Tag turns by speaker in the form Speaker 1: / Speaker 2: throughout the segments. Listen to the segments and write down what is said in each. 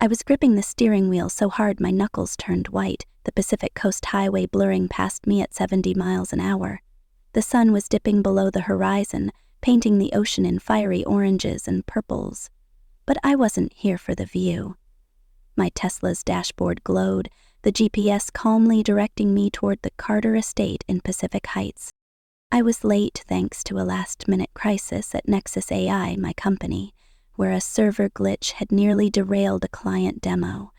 Speaker 1: I was gripping the steering wheel so hard my knuckles turned white, the Pacific Coast Highway blurring past me at 70 miles an hour. The sun was dipping below the horizon, painting the ocean in fiery oranges and purples. But I wasn't here for the view. My Tesla's dashboard glowed, the GPS calmly directing me toward the Carter Estate in Pacific Heights. I was late thanks to a last-minute crisis at Nexus AI, my company, where a server glitch had nearly derailed a client demo.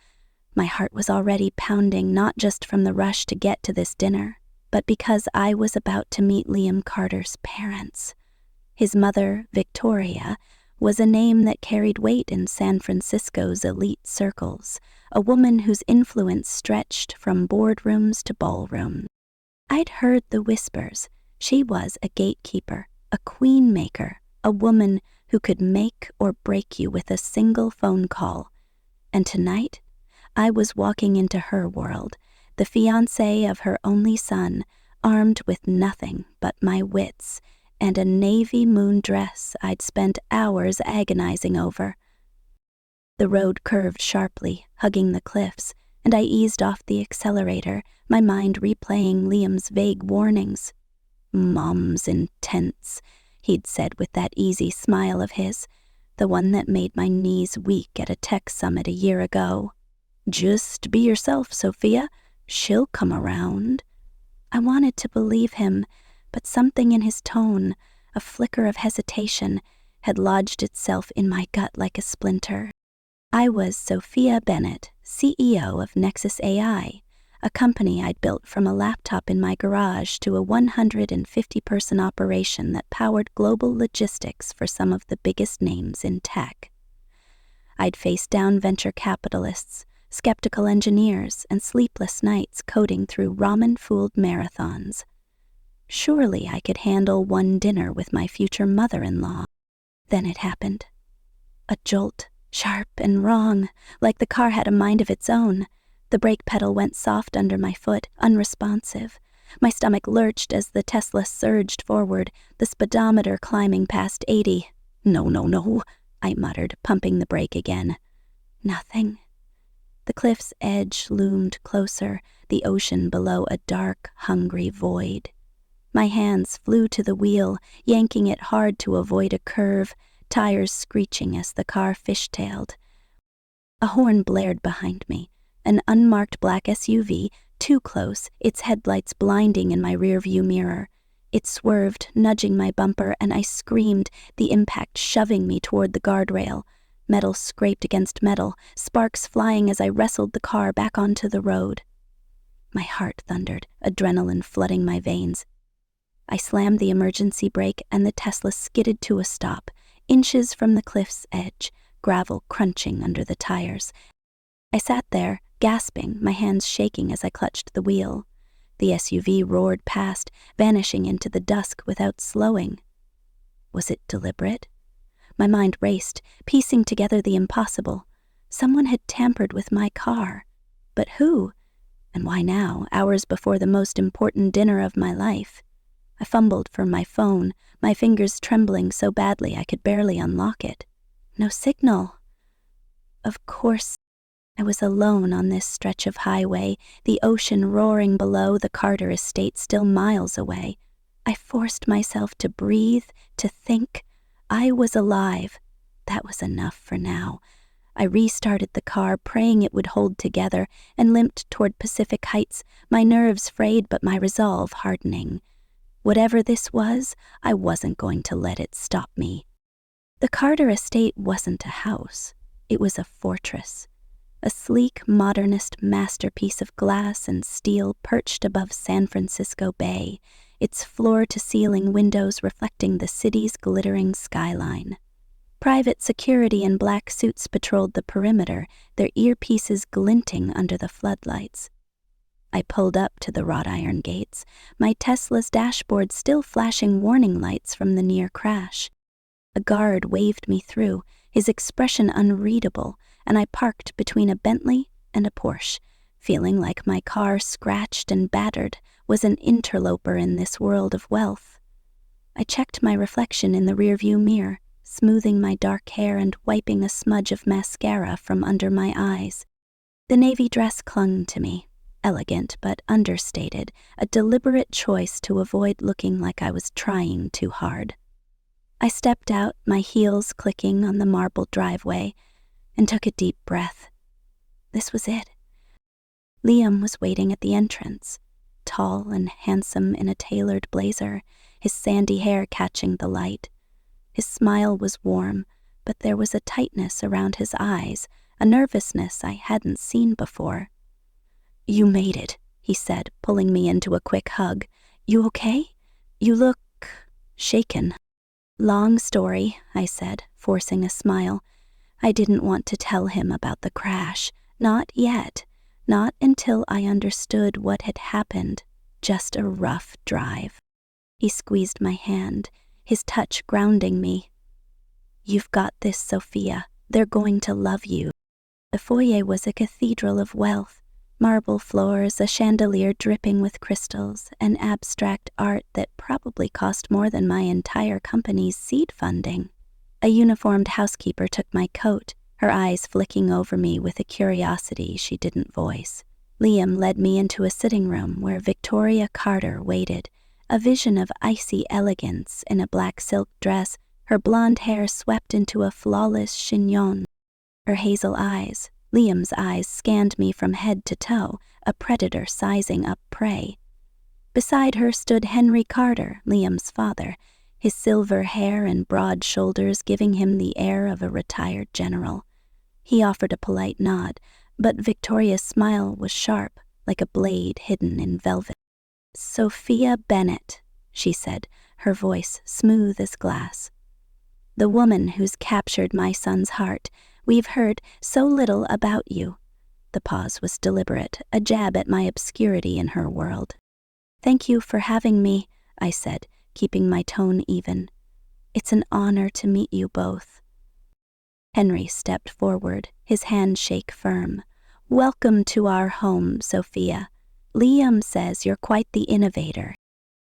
Speaker 1: My heart was already pounding, not just from the rush to get to this dinner, but because I was about to meet Liam Carter's parents. His mother, Victoria, was a name that carried weight in San Francisco's elite circles, a woman whose influence stretched from boardrooms to ballrooms. I'd heard the whispers. She was a gatekeeper, a queen maker, a woman who could make or break you with a single phone call. And tonight, I was walking into her world, the fiancé of her only son, armed with nothing but my wits and a navy moon dress I'd spent hours agonizing over. The road curved sharply, hugging the cliffs, and I eased off the accelerator, my mind replaying Liam's vague warnings. "Mom's intense," he'd said with that easy smile of his, the one that made my knees weak at a tech summit a year ago. "Just be yourself, Sophia. She'll come around." I wanted to believe him, but something in his tone, a flicker of hesitation, had lodged itself in my gut like a splinter. I was Sophia Bennett, CEO of Nexus AI, a company I'd built from a laptop in my garage to a 150-person operation that powered global logistics for some of the biggest names in tech. I'd faced down venture capitalists, skeptical engineers, and sleepless nights coding through ramen-fooled marathons. Surely I could handle one dinner with my future mother-in-law. Then it happened. A jolt, sharp and wrong, like the car had a mind of its own. The brake pedal went soft under my foot, unresponsive. My stomach lurched as the Tesla surged forward, the speedometer climbing past 80. No, I muttered, pumping the brake again. Nothing. The cliff's edge loomed closer, the ocean below a dark, hungry void. My hands flew to the wheel, yanking it hard to avoid a curve, tires screeching as the car fishtailed. A horn blared behind me, an unmarked black SUV, too close, its headlights blinding in my rearview mirror. It swerved, nudging my bumper, and I screamed, the impact shoving me toward the guardrail. Metal scraped against metal, sparks flying as I wrestled the car back onto the road. My heart thundered, adrenaline flooding my veins. I slammed the emergency brake and the Tesla skidded to a stop, inches from the cliff's edge, gravel crunching under the tires. I sat there, gasping, my hands shaking as I clutched the wheel. The SUV roared past, vanishing into the dusk without slowing. Was it deliberate? My mind raced, piecing together the impossible. Someone had tampered with my car. But who? And why now, hours before the most important dinner of my life? I fumbled for my phone, my fingers trembling so badly I could barely unlock it. No signal. Of course, I was alone on this stretch of highway, the ocean roaring below, the Carter Estate still miles away. I forced myself to breathe, to think. I was alive. That was enough for now. I restarted the car, praying it would hold together, and limped toward Pacific Heights, my nerves frayed but my resolve hardening. Whatever this was, I wasn't going to let it stop me. The Carter Estate wasn't a house. It was a fortress. A sleek, modernist masterpiece of glass and steel perched above San Francisco Bay, its floor-to-ceiling windows reflecting the city's glittering skyline. Private security in black suits patrolled the perimeter, their earpieces glinting under the floodlights. I pulled up to the wrought iron gates, my Tesla's dashboard still flashing warning lights from the near crash. A guard waved me through, his expression unreadable, and I parked between a Bentley and a Porsche, feeling like my car, scratched and battered, was an interloper in this world of wealth. I checked my reflection in the rearview mirror, smoothing my dark hair and wiping a smudge of mascara from under my eyes. The navy dress clung to me, elegant but understated, a deliberate choice to avoid looking like I was trying too hard. I stepped out, my heels clicking on the marble driveway, and took a deep breath. This was it. Liam was waiting at the entrance, tall and handsome in a tailored blazer, his sandy hair catching the light. His smile was warm, but there was a tightness around his eyes, a nervousness I hadn't seen before. "You made it," he said, pulling me into a quick hug. "You okay? You look shaken." "Long story," I said, forcing a smile. I didn't want to tell him about the crash. Not yet. Not until I understood what had happened. Just a rough drive. He squeezed my hand, his touch grounding me. "You've got this, Sophia. They're going to love you." The foyer was a cathedral of wealth. Marble floors, a chandelier dripping with crystals, and abstract art that probably cost more than my entire company's seed funding. A uniformed housekeeper took my coat, her eyes flicking over me with a curiosity she didn't voice. Liam led me into a sitting room where Victoria Carter waited, a vision of icy elegance in a black silk dress, her blonde hair swept into a flawless chignon. Her hazel eyes, Liam's eyes, scanned me from head to toe, a predator sizing up prey. Beside her stood Henry Carter, Liam's father, his silver hair and broad shoulders giving him the air of a retired general. He offered a polite nod, but Victoria's smile was sharp, like a blade hidden in velvet. "Sophia Bennett," she said, her voice smooth as glass. "The woman who's captured my son's heart. We've heard so little about you." The pause was deliberate, a jab at my obscurity in her world. "Thank you for having me," I said, keeping my tone even. "It's an honor to meet you both." Henry stepped forward, his handshake firm. "Welcome to our home, Sophia. Liam says you're quite the innovator."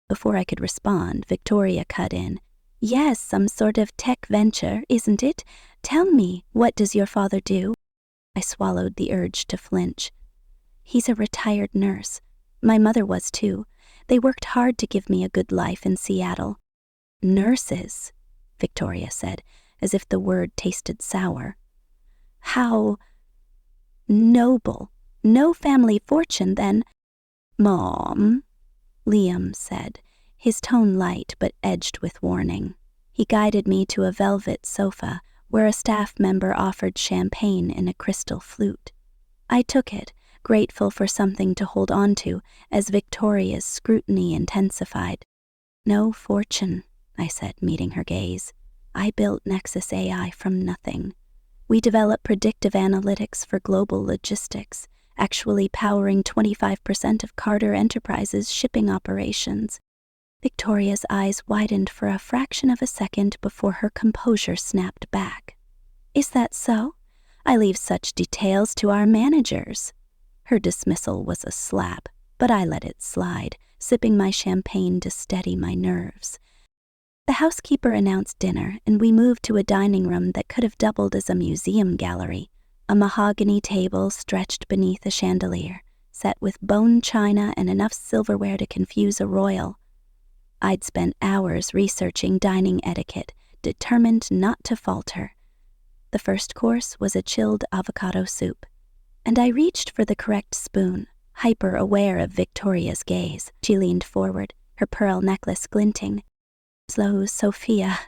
Speaker 1: Before I could respond, Victoria cut in. "Yes, some sort of tech venture, isn't it? Tell me, what does your father do?" I swallowed the urge to flinch. "He's a retired nurse. My mother was too. They worked hard to give me a good life in Seattle." "Nurses," Victoria said, as if the word tasted sour. "How noble. No family fortune, then." "Mom," Liam said, his tone light but edged with warning. He guided me to a velvet sofa where a staff member offered champagne in a crystal flute. I took it, grateful for something to hold on to as Victoria's scrutiny intensified. "No fortune," I said, meeting her gaze. "I built Nexus AI from nothing. We develop predictive analytics for global logistics, actually powering 25% of Carter Enterprises' shipping operations." Victoria's eyes widened for a fraction of a second before her composure snapped back. "Is that so? I leave such details to our managers." Her dismissal was a slap, but I let it slide, sipping my champagne to steady my nerves. The housekeeper announced dinner, and we moved to a dining room that could have doubled as a museum gallery, a mahogany table stretched beneath a chandelier, set with bone china and enough silverware to confuse a royal. I'd spent hours researching dining etiquette, determined not to falter. The first course was a chilled avocado soup, and I reached for the correct spoon, hyper-aware of Victoria's gaze. She leaned forward, her pearl necklace glinting. "Slow, Sophia,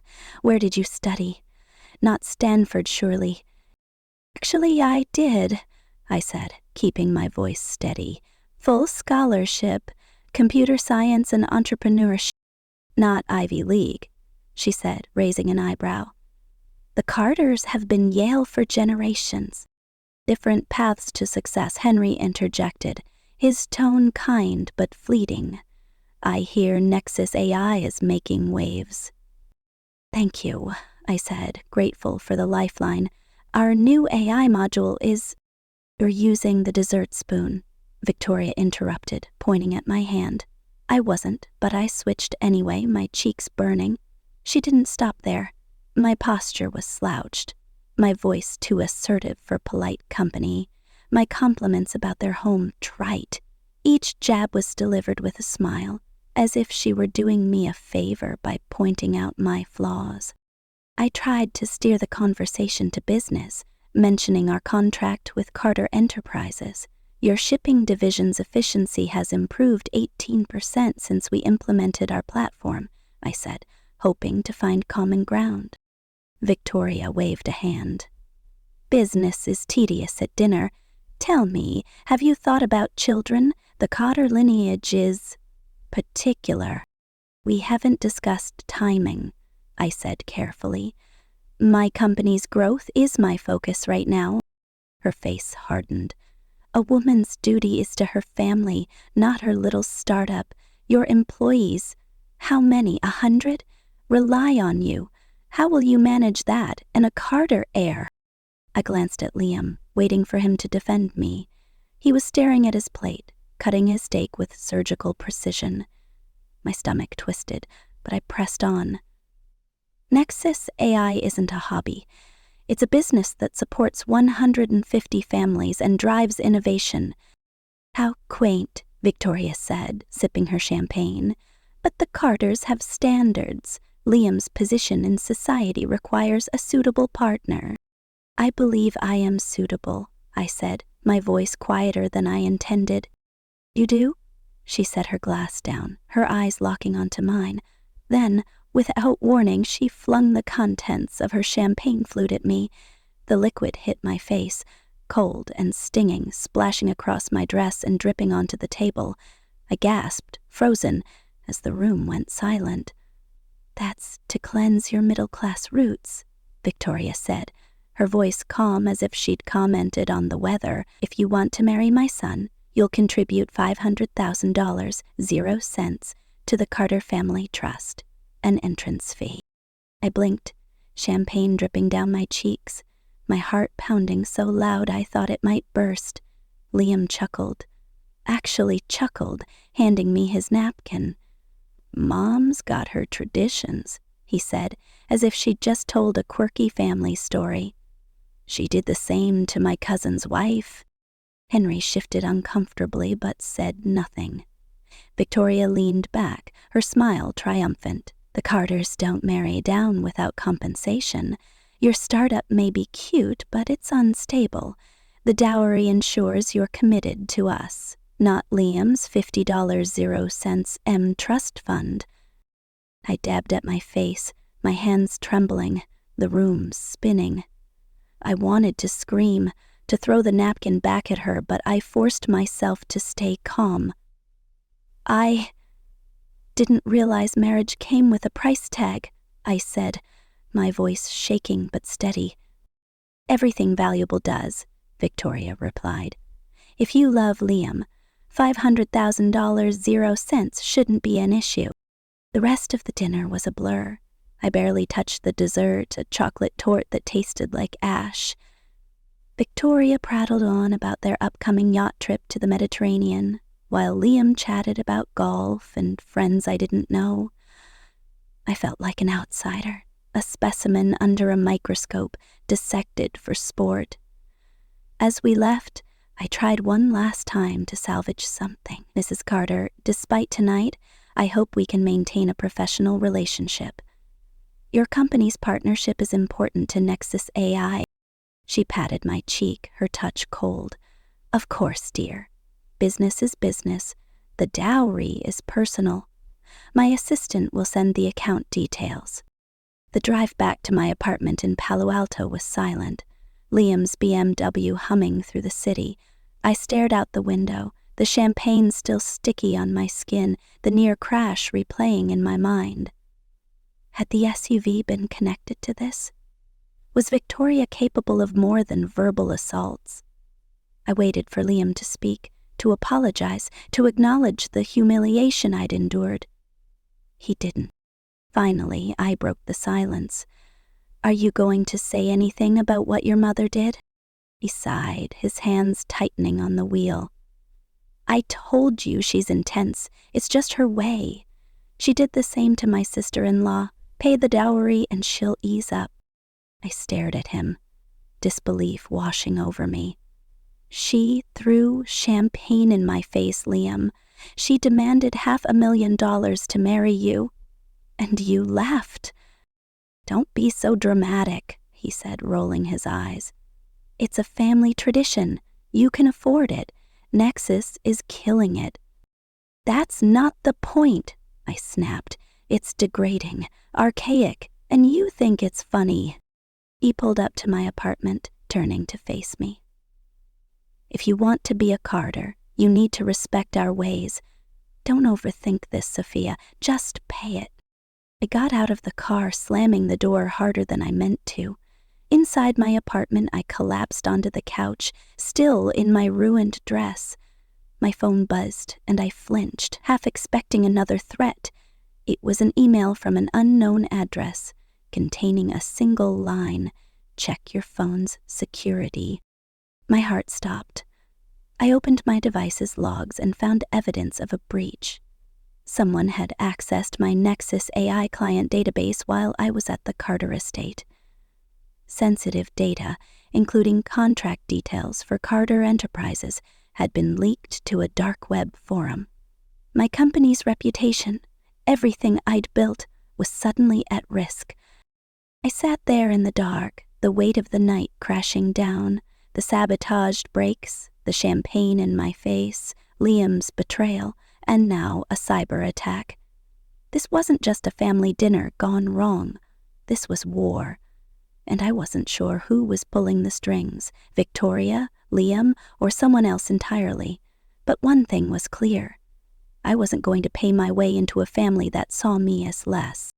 Speaker 1: where did you study? Not Stanford, surely." "Actually, I did," I said, keeping my voice steady. "Full scholarship, computer science and entrepreneurship." "Not Ivy League," she said, raising an eyebrow. "The Carters have been Yale for generations." "Different paths to success," Henry interjected, his tone kind but fleeting. "I hear Nexus AI is making waves." "Thank you," I said, grateful for the lifeline. "Our new AI module is—" "You're using the dessert spoon," Victoria interrupted, pointing at my hand. I wasn't, but I switched anyway, my cheeks burning. She didn't stop there. My posture was slouched, my voice too assertive for polite company, my compliments about their home trite. Each jab was delivered with a smile, as if she were doing me a favor by pointing out my flaws. I tried to steer the conversation to business, mentioning our contract with Carter Enterprises. Your shipping division's efficiency has improved 18% since we implemented our platform, I said, hoping to find common ground. Victoria waved a hand. Business is tedious at dinner. Tell me, have you thought about children? The Carter lineage is particular. We haven't discussed timing, I said carefully. My company's growth is my focus right now. Her face hardened. A woman's duty is to her family, not her little startup. Your employees, how many, 100? Rely on you. How will you manage that and a Carter heir? I glanced at Liam, waiting for him to defend me. He was staring at his plate, cutting his steak with surgical precision. My stomach twisted, but I pressed on. Nexus AI isn't a hobby. It's a business that supports 150 families and drives innovation. How quaint, Victoria said, sipping her champagne. But the Carters have standards. Liam's position in society requires a suitable partner. I believe I am suitable, I said, my voice quieter than I intended. You do? She set her glass down, her eyes locking onto mine. Then, without warning, she flung the contents of her champagne flute at me. The liquid hit my face, cold and stinging, splashing across my dress and dripping onto the table. I gasped, frozen, as the room went silent. That's to cleanse your middle-class roots, Victoria said, her voice calm as if she'd commented on the weather. If you want to marry my son, you'll contribute $500,000, 0 cents, to the Carter Family Trust, an entrance fee. I blinked, champagne dripping down my cheeks, my heart pounding so loud I thought it might burst. Liam chuckled, handing me his napkin. Mom's got her traditions, he said, as if she'd just told a quirky family story. She did the same to my cousin's wife. Henry shifted uncomfortably but said nothing. Victoria leaned back, her smile triumphant. The Carters don't marry down without compensation. Your startup may be cute, but it's unstable. The dowry ensures you're committed to us, not Liam's $50 0 cents M trust fund. I dabbed at my face, my hands trembling, the room spinning. I wanted to scream, to throw the napkin back at her, but I forced myself to stay calm. I didn't realize marriage came with a price tag, I said, my voice shaking but steady. Everything valuable does, Victoria replied. If you love Liam, $500,000 0 cents shouldn't be an issue. The rest of the dinner was a blur. I barely touched the dessert, a chocolate torte that tasted like ash. Victoria prattled on about their upcoming yacht trip to the Mediterranean, while Liam chatted about golf and friends I didn't know. I felt like an outsider, a specimen under a microscope, dissected for sport. As we left, I tried one last time to salvage something. Mrs. Carter, despite tonight, I hope we can maintain a professional relationship. Your company's partnership is important to Nexus AI. She patted my cheek, her touch cold. Of course, dear. Business is business. The dowry is personal. My assistant will send the account details. The drive back to my apartment in Palo Alto was silent, Liam's BMW humming through the city. I stared out the window, the champagne still sticky on my skin, the near crash replaying in my mind. Had the SUV been connected to this? Was Victoria capable of more than verbal assaults? I waited for Liam to speak, to apologize, to acknowledge the humiliation I'd endured. He didn't. Finally, I broke the silence. Are you going to say anything about what your mother did? He sighed, his hands tightening on the wheel. I told you she's intense. It's just her way. She did the same to my sister-in-law, Pay the dowry and she'll ease up. I stared at him, disbelief washing over me. She threw champagne in my face, Liam. She demanded $500,000 to marry you, and you laughed. Don't be so dramatic, he said, rolling his eyes. It's a family tradition. You can afford it. Nexus is killing it. That's not the point, I snapped. It's degrading, archaic, and you think it's funny. He pulled up to my apartment, turning to face me. If you want to be a Carter, you need to respect our ways. Don't overthink this, Sophia. Just pay it. I got out of the car, slamming the door harder than I meant to. Inside my apartment, I collapsed onto the couch, still in my ruined dress. My phone buzzed, and I flinched, half expecting another threat. It was an email from an unknown address, containing a single line, "Check your phone's security." My heart stopped. I opened my device's logs and found evidence of a breach. Someone had accessed my Nexus AI client database while I was at the Carter estate. Sensitive data, including contract details for Carter Enterprises, had been leaked to a dark web forum. My company's reputation, everything I'd built, was suddenly at risk. I sat there in the dark, the weight of the night crashing down, the sabotaged brakes, the champagne in my face, Liam's betrayal, and now a cyber attack. This wasn't just a family dinner gone wrong. This was war. And I wasn't sure who was pulling the strings, Victoria, Liam, or someone else entirely. But one thing was clear. I wasn't going to pay my way into a family that saw me as less.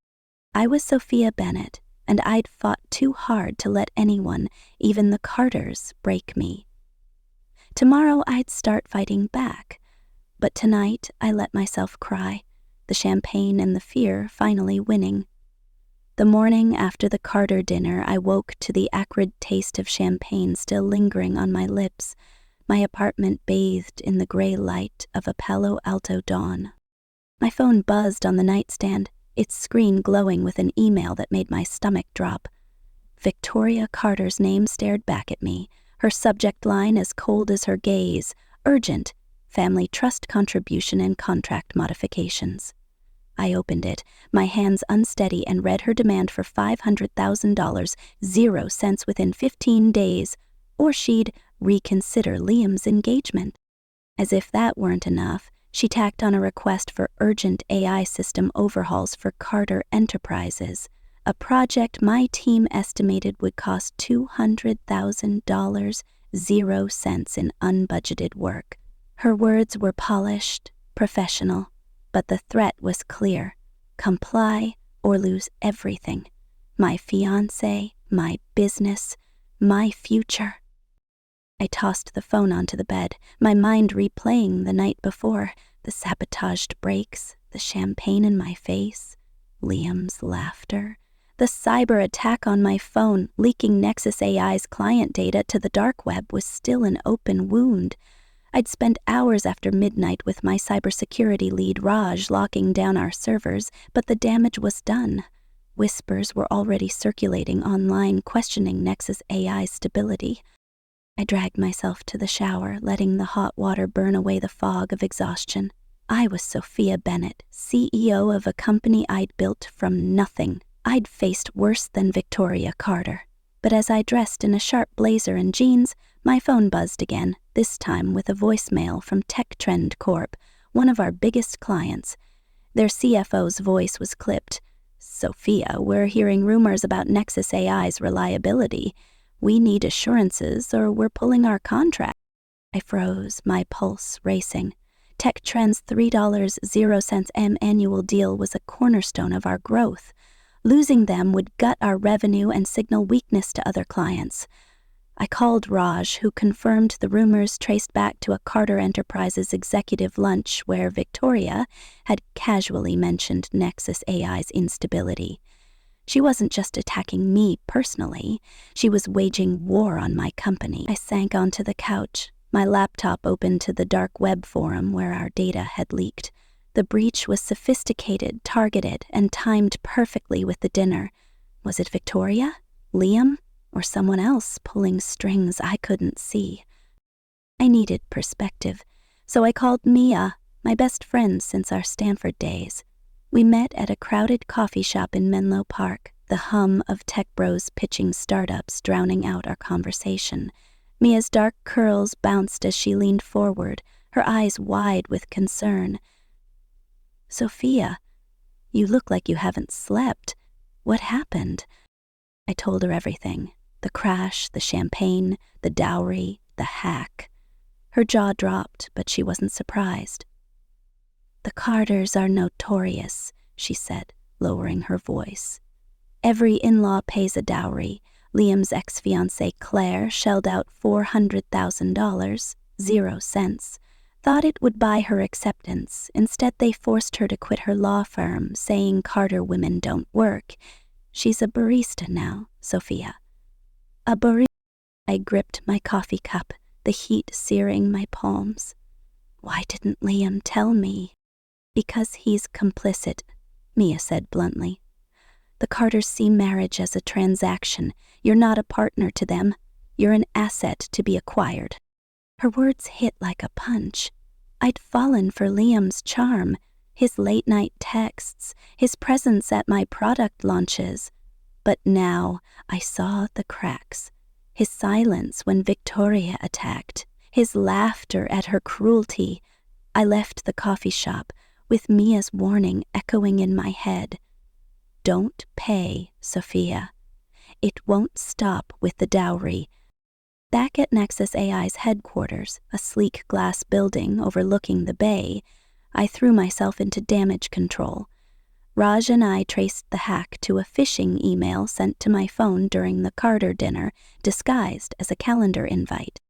Speaker 1: I was Sophia Bennett, and I'd fought too hard to let anyone, even the Carters, break me. Tomorrow I'd start fighting back, but tonight I let myself cry, the champagne and the fear finally winning. The morning after the Carter dinner, I woke to the acrid taste of champagne still lingering on my lips, my apartment bathed in the gray light of a Palo Alto dawn. My phone buzzed on the nightstand, its screen glowing with an email that made my stomach drop. Victoria Carter's name stared back at me, her subject line as cold as her gaze, urgent, family trust contribution and contract modifications. I opened it, my hands unsteady, and read her demand for $500,000, 0 cents within 15 days, or she'd reconsider Liam's engagement. As if that weren't enough, she tacked on a request for urgent AI system overhauls for Carter Enterprises, a project my team estimated would cost $200,000, 0 cents in unbudgeted work. Her words were polished, professional, but the threat was clear. Comply or lose everything. My fiancé, my business, my future. I tossed the phone onto the bed, my mind replaying the night before, the sabotaged brakes, the champagne in my face, Liam's laughter, the cyber attack on my phone, leaking Nexus AI's client data to the dark web was still an open wound. I'd spent hours after midnight with my cybersecurity lead Raj locking down our servers, but the damage was done. Whispers were already circulating online questioning Nexus AI's stability. I dragged myself to the shower, letting the hot water burn away the fog of exhaustion. I was Sophia Bennett, CEO of a company I'd built from nothing. I'd faced worse than Victoria Carter. But as I dressed in a sharp blazer and jeans, my phone buzzed again, this time with a voicemail from Tech Trend Corp, one of our biggest clients. Their CFO's voice was clipped. "Sophia, we're hearing rumors about Nexus AI's reliability. We need assurances or we're pulling our contract." I froze, my pulse racing. Tech Trend's $3, 0 cents annual deal was a cornerstone of our growth. Losing them would gut our revenue and signal weakness to other clients. I called Raj, who confirmed the rumors traced back to a Carter Enterprises executive lunch where Victoria had casually mentioned Nexus AI's instability. She wasn't just attacking me personally, she was waging war on my company. I sank onto the couch, my laptop open to the dark web forum where our data had leaked. The breach was sophisticated, targeted, and timed perfectly with the dinner. Was it Victoria, Liam, or someone else pulling strings I couldn't see? I needed perspective, so I called Mia, my best friend since our Stanford days. We met at a crowded coffee shop in Menlo Park, the hum of tech bros pitching startups drowning out our conversation. Mia's dark curls bounced as she leaned forward, her eyes wide with concern. "Sophia, you look like you haven't slept. What happened?" I told her everything. The crash, the champagne, the dowry, the hack. Her jaw dropped, but she wasn't surprised. "The Carters are notorious," she said, lowering her voice. "Every in-law pays a dowry. Liam's ex-fiancée Claire shelled out $400,000, 0 cents. Thought it would buy her acceptance. Instead, they forced her to quit her law firm, saying Carter women don't work. She's a barista now, Sophia." "A barista?" I gripped my coffee cup, the heat searing my palms. "Why didn't Liam tell me?" "Because he's complicit," Mia said bluntly. "The Carters see marriage as a transaction. You're not a partner to them. You're an asset to be acquired." Her words hit like a punch. I'd fallen for Liam's charm, his late-night texts, his presence at my product launches. But now I saw the cracks. His silence when Victoria attacked, his laughter at her cruelty. I left the coffee shop, with Mia's warning echoing in my head. "Don't pay, Sophia. It won't stop with the dowry." Back at Nexus AI's headquarters, a sleek glass building overlooking the bay, I threw myself into damage control. Raj and I traced the hack to a phishing email sent to my phone during the Carter dinner, disguised as a calendar invite.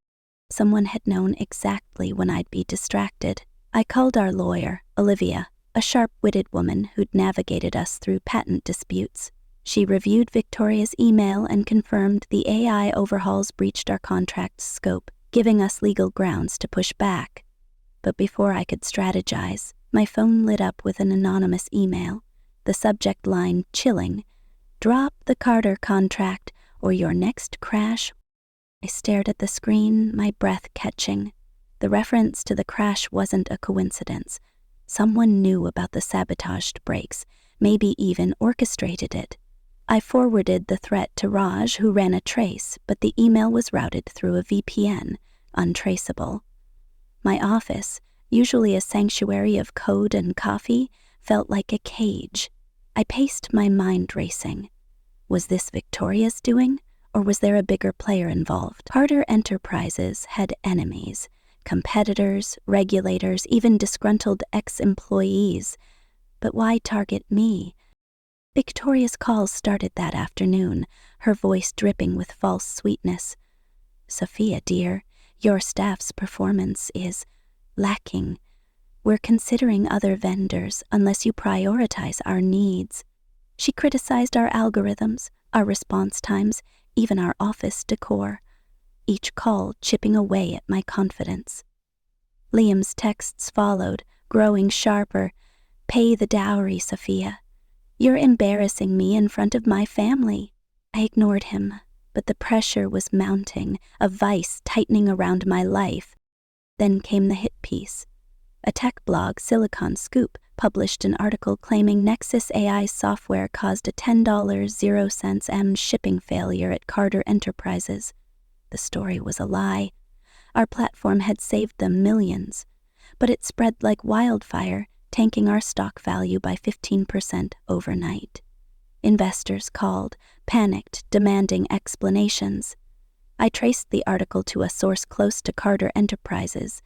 Speaker 1: Someone had known exactly when I'd be distracted. I called our lawyer, Olivia, a sharp-witted woman who'd navigated us through patent disputes. She reviewed Victoria's email and confirmed the AI overhauls breached our contract's scope, giving us legal grounds to push back. But before I could strategize, my phone lit up with an anonymous email. The subject line chilling: "Drop the Carter contract or your next crash." I stared at the screen, my breath catching. The reference to the crash wasn't a coincidence. Someone knew about the sabotaged brakes, maybe even orchestrated it. I forwarded the threat to Raj, who ran a trace, but the email was routed through a VPN, untraceable. My office, usually a sanctuary of code and coffee, felt like a cage. I paced, my mind racing. Was this Victoria's doing, or was there a bigger player involved? Carter Enterprises had enemies, competitors, regulators, even disgruntled ex-employees. But why target me? Victoria's calls started that afternoon, her voice dripping with false sweetness. "Sophia, dear, your staff's performance is lacking. We're considering other vendors unless you prioritize our needs." She criticized our algorithms, our response times, even our office decor, each call chipping away at my confidence. Liam's texts followed, growing sharper. "Pay the dowry, Sophia. You're embarrassing me in front of my family." I ignored him, but the pressure was mounting, a vice tightening around my life. Then came the hit piece. A tech blog, Silicon Scoop, published an article claiming Nexus AI software caused a $10 0 cents shipping failure at Carter Enterprises. The story was a lie. Our platform had saved them millions, but it spread like wildfire, tanking our stock value by 15% overnight. Investors called, panicked, demanding explanations. I traced the article to a source close to Carter Enterprises.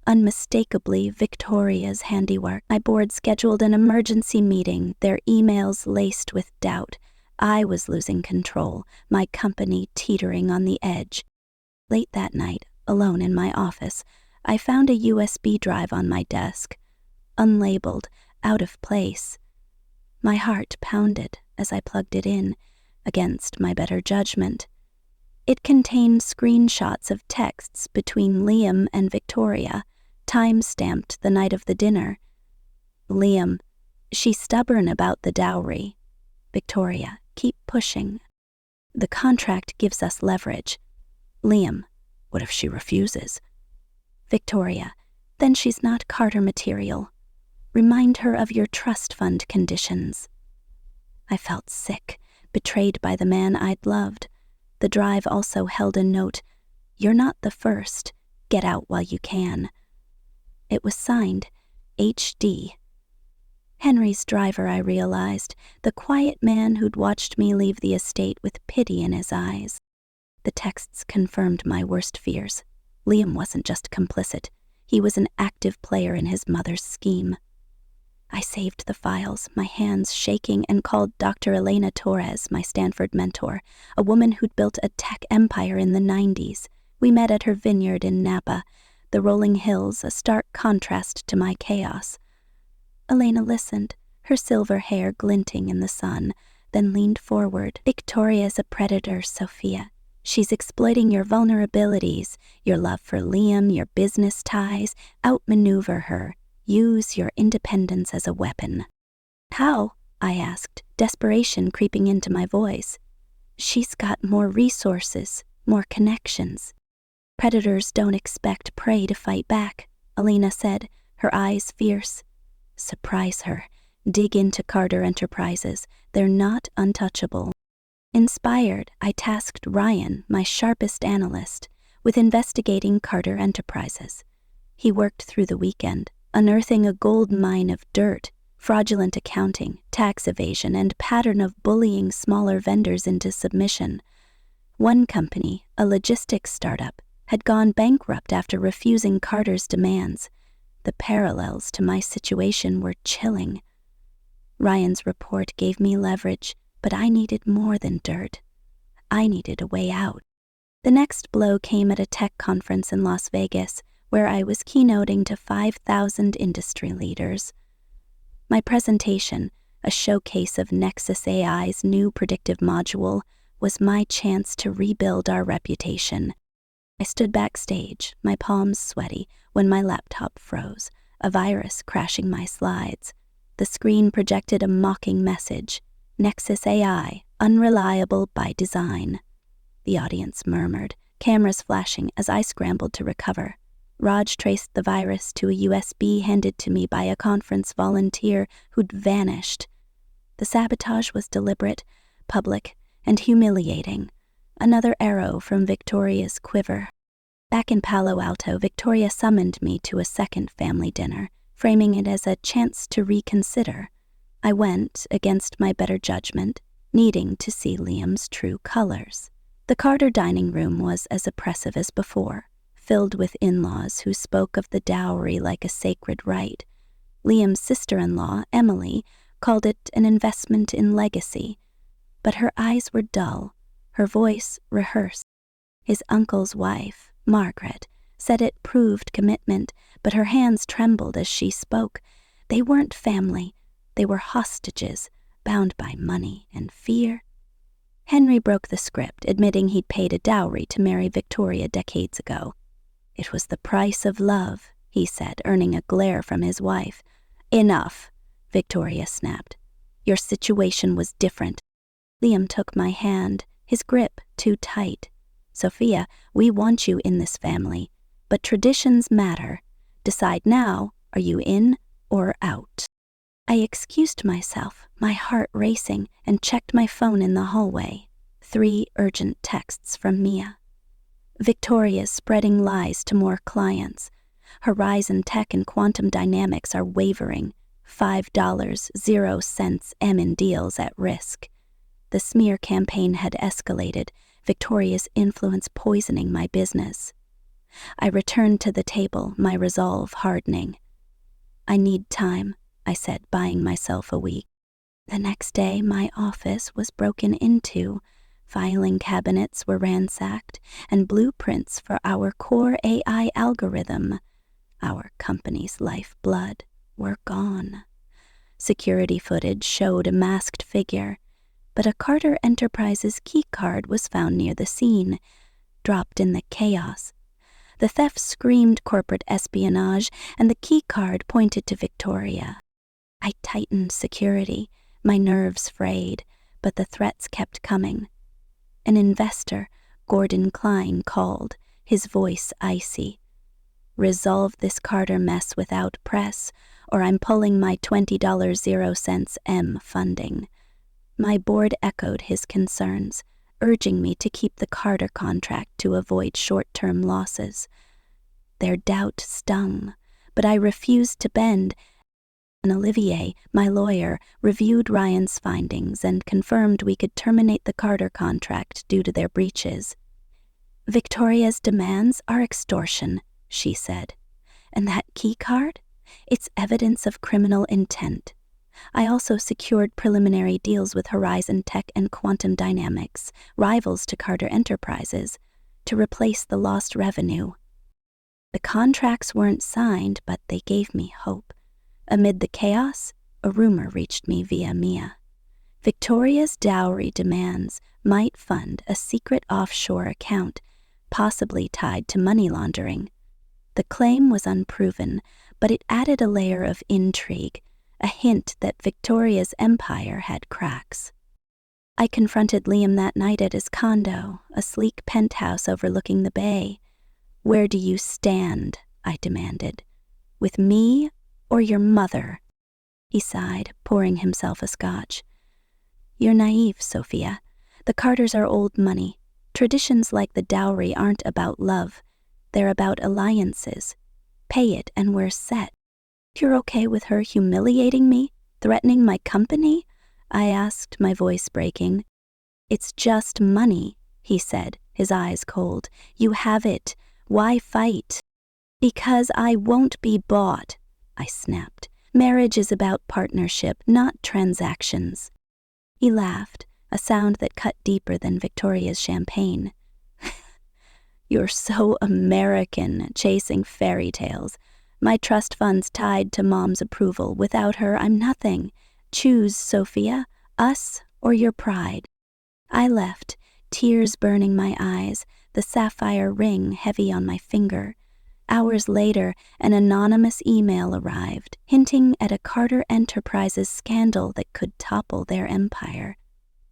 Speaker 1: Unmistakably Victoria's handiwork. My board scheduled an emergency meeting, their emails laced with doubt. I was losing control, my company teetering on the edge. Late that night, alone in my office, I found a USB drive on my desk. Unlabeled, out of place. My heart pounded as I plugged it in, against my better judgment. It contained screenshots of texts between Liam and Victoria, time-stamped the night of the dinner. Liam, she's stubborn about the dowry. Victoria, keep pushing. The contract gives us leverage. Liam, what if she refuses? Victoria, then she's not Carter material. Remind her of your trust fund conditions. I felt sick, betrayed by the man I'd loved. The drive also held a note, "You're not the first. Get out while you can." It was signed, H.D. Henry's driver, I realized, the quiet man who'd watched me leave the estate with pity in his eyes. The texts confirmed my worst fears. Liam wasn't just complicit. He was an active player in his mother's scheme. I saved the files, my hands shaking, and called Dr. Elena Torres, my Stanford mentor, a woman who'd built a tech empire in the 90s. We met at her vineyard in Napa, the rolling hills, a stark contrast to my chaos. Elena listened, her silver hair glinting in the sun, then leaned forward. "Victoria's a predator, Sophia. She's exploiting your vulnerabilities, your love for Liam, your business ties. Outmaneuver her. Use your independence as a weapon." "How?" I asked, desperation creeping into my voice. "She's got more resources, more connections." "Predators don't expect prey to fight back," Elena said, her eyes fierce. "Surprise her. Dig into Carter Enterprises. They're not untouchable." Inspired, I tasked Ryan, my sharpest analyst, with investigating Carter Enterprises. He worked through the weekend, unearthing a gold mine of dirt, fraudulent accounting, tax evasion, and pattern of bullying smaller vendors into submission. One company, a logistics startup, had gone bankrupt after refusing Carter's demands. The parallels to my situation were chilling. Ryan's report gave me leverage, but I needed more than dirt. I needed a way out. The next blow came at a tech conference in Las Vegas, where I was keynoting to 5,000 industry leaders. My presentation, a showcase of Nexus AI's new predictive module, was my chance to rebuild our reputation. I stood backstage, my palms sweaty, when my laptop froze, a virus crashing my slides. The screen projected a mocking message, "Nexus AI, unreliable by design." The audience murmured, cameras flashing as I scrambled to recover. Raj traced the virus to a USB handed to me by a conference volunteer who'd vanished. The sabotage was deliberate, public, and humiliating. Another arrow from Victoria's quiver. Back in Palo Alto, Victoria summoned me to a second family dinner, framing it as a chance to reconsider. I went, against my better judgment, needing to see Liam's true colors. The Carter dining room was as oppressive as before, filled with in-laws who spoke of the dowry like a sacred right. Liam's sister-in-law, Emily, called it an investment in legacy, but her eyes were dull, her voice rehearsed. His uncle's wife, Margaret, said it proved commitment, but her hands trembled as she spoke. They weren't family, they were hostages, bound by money and fear. Henry broke the script, admitting he'd paid a dowry to marry Victoria decades ago. "It was the price of love," he said, earning a glare from his wife. "Enough," Victoria snapped. "Your situation was different." Liam took my hand, his grip too tight. "Sophia, we want you in this family, but traditions matter. Decide now, are you in or out?" I excused myself, my heart racing, and checked my phone in the hallway. 3 urgent texts from Mia. "Victoria's spreading lies to more clients. Horizon Tech and Quantum Dynamics are wavering. $5.00 M in deals at risk." The smear campaign had escalated, Victoria's influence poisoning my business. I returned to the table, my resolve hardening. "I need time," I said, buying myself a week. The next day, my office was broken into. Filing cabinets were ransacked, and blueprints for our core AI algorithm, our company's lifeblood, were gone. Security footage showed a masked figure, but a Carter Enterprises keycard was found near the scene, dropped in the chaos. The theft screamed corporate espionage, and the keycard pointed to Victoria. I tightened security, my nerves frayed, but the threats kept coming. An investor, Gordon Klein, called, his voice icy. "Resolve this Carter mess without press, or I'm pulling my $20.00 funding." My board echoed his concerns, urging me to keep the Carter contract to avoid short-term losses. Their doubt stung, but I refused to bend, and Olivier, my lawyer, reviewed Ryan's findings and confirmed we could terminate the Carter contract due to their breaches. "Victoria's demands are extortion," she said. "And that key card? It's evidence of criminal intent. I also secured preliminary deals with Horizon Tech and Quantum Dynamics, rivals to Carter Enterprises, to replace the lost revenue." The contracts weren't signed, but they gave me hope. Amid the chaos, a rumor reached me via Mia. Victoria's dowry demands might fund a secret offshore account, possibly tied to money laundering. The claim was unproven, but it added a layer of intrigue, a hint that Victoria's empire had cracks. I confronted Liam that night at his condo, a sleek penthouse overlooking the bay. "Where do you stand?" I demanded. "With me or your mother?" He sighed, pouring himself a scotch. "You're naive, Sophia. The Carters are old money. Traditions like the dowry aren't about love. They're about alliances. Pay it and we're set." "You're okay with her humiliating me? Threatening my company?" I asked, my voice breaking. "It's just money," he said, his eyes cold. "You have it. Why fight?" "Because I won't be bought," I snapped. "Marriage is about partnership, not transactions." He laughed, a sound that cut deeper than Victoria's champagne. "You're so American, chasing fairy tales. My trust fund's tied to Mom's approval. Without her, I'm nothing. Choose, Sophia, us or your pride." I left, tears burning my eyes, the sapphire ring heavy on my finger. Hours later, an anonymous email arrived, hinting at a Carter Enterprises scandal that could topple their empire.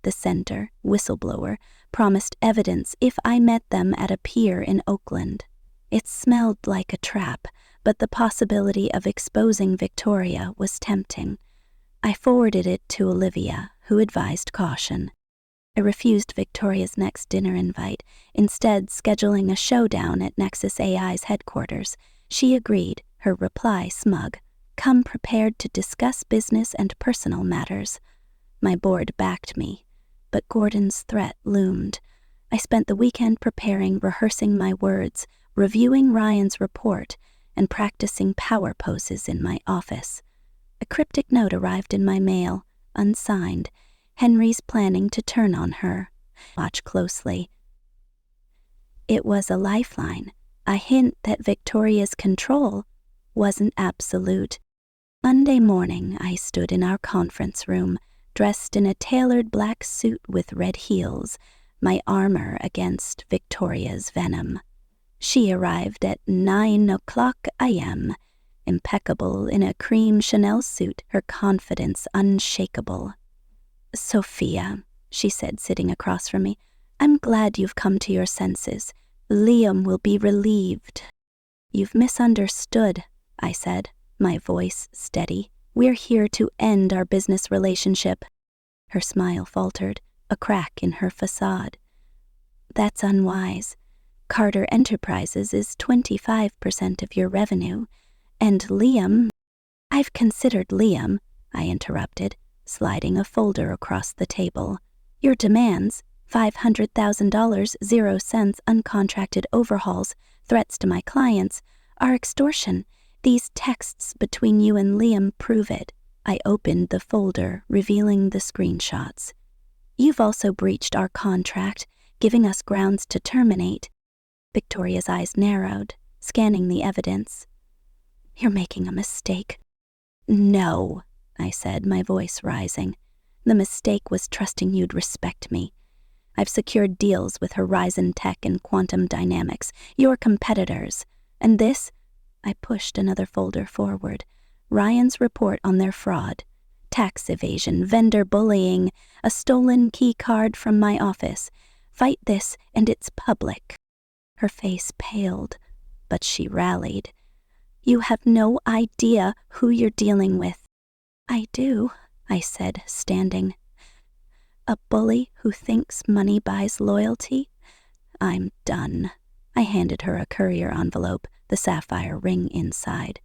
Speaker 1: The sender, whistleblower, promised evidence if I met them at a pier in Oakland. It smelled like a trap, but the possibility of exposing Victoria was tempting. I forwarded it to Olivia, who advised caution. I refused Victoria's next dinner invite, instead scheduling a showdown at Nexus AI's headquarters. She agreed, her reply smug. "Come prepared to discuss business and personal matters." My board backed me, but Gordon's threat loomed. I spent the weekend preparing, rehearsing my words, reviewing Ryan's report, and practicing power poses in my office. A cryptic note arrived in my mail, unsigned. Henry's planning to turn on her. Watch closely. It was a lifeline, a hint that Victoria's control wasn't absolute. Monday morning, I stood in our conference room, dressed in a tailored black suit with red heels, my armor against Victoria's venom. She arrived at 9:00 a.m., impeccable in a cream Chanel suit, her confidence unshakable. "Sophia," she said, sitting across from me, "I'm glad you've come to your senses. Liam will be relieved." "You've misunderstood," I said, my voice steady. "We're here to end our business relationship." Her smile faltered, a crack in her facade. "That's unwise. Carter Enterprises is 25% of your revenue, and Liam—" "I've considered Liam," I interrupted, sliding a folder across the table. "Your demands, $500,000, 0 cents uncontracted overhauls, threats to my clients, are extortion. These texts between you and Liam prove it." I opened the folder, revealing the screenshots. "You've also breached our contract, giving us grounds to terminate." Victoria's eyes narrowed, scanning the evidence. "You're making a mistake." "No," I said, my voice rising. "The mistake was trusting you'd respect me. I've secured deals with Horizon Tech and Quantum Dynamics, your competitors. And this," I pushed another folder forward, Ryan's report on their fraud, tax evasion, vendor bullying, a stolen key card from my office. Fight this, and it's public. Her face paled, but she rallied. You have no idea who you're dealing with. I do, I said, standing. A bully who thinks money buys loyalty? I'm done. I handed her a courier envelope, the sapphire ring inside.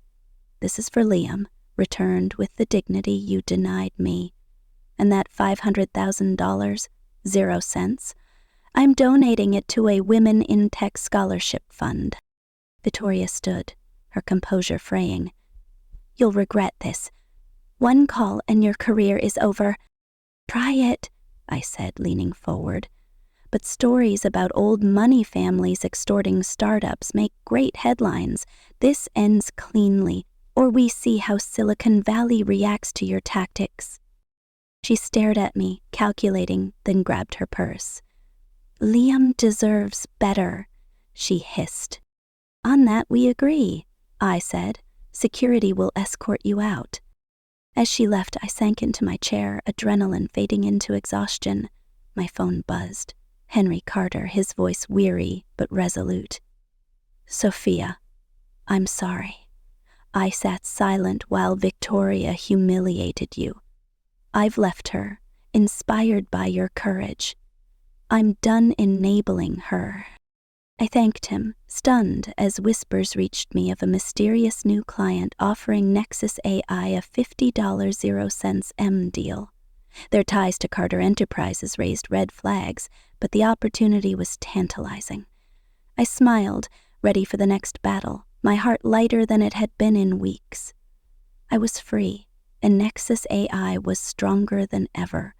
Speaker 1: This is for Liam, returned with the dignity you denied me. And that $500,000, 0 cents, I'm donating it to a Women in Tech Scholarship Fund. Victoria stood, her composure fraying. You'll regret this. One call and your career is over. Try it, I said, leaning forward. But stories about old money families extorting startups make great headlines. This ends cleanly, or we see how Silicon Valley reacts to your tactics. She stared at me, calculating, then grabbed her purse. Liam deserves better, she hissed. On that we agree, I said. Security will escort you out. As she left, I sank into my chair, adrenaline fading into exhaustion. My phone buzzed. Henry Carter, his voice weary but resolute. Sophia, I'm sorry. I sat silent while Victoria humiliated you. I've left her, inspired by your courage. I'm done enabling her. I thanked him, stunned as whispers reached me of a mysterious new client offering Nexus AI a $50 0 cents M deal. Their ties to Carter Enterprises raised red flags, but the opportunity was tantalizing. I smiled, ready for the next battle, my heart lighter than it had been in weeks. I was free, and Nexus AI was stronger than ever,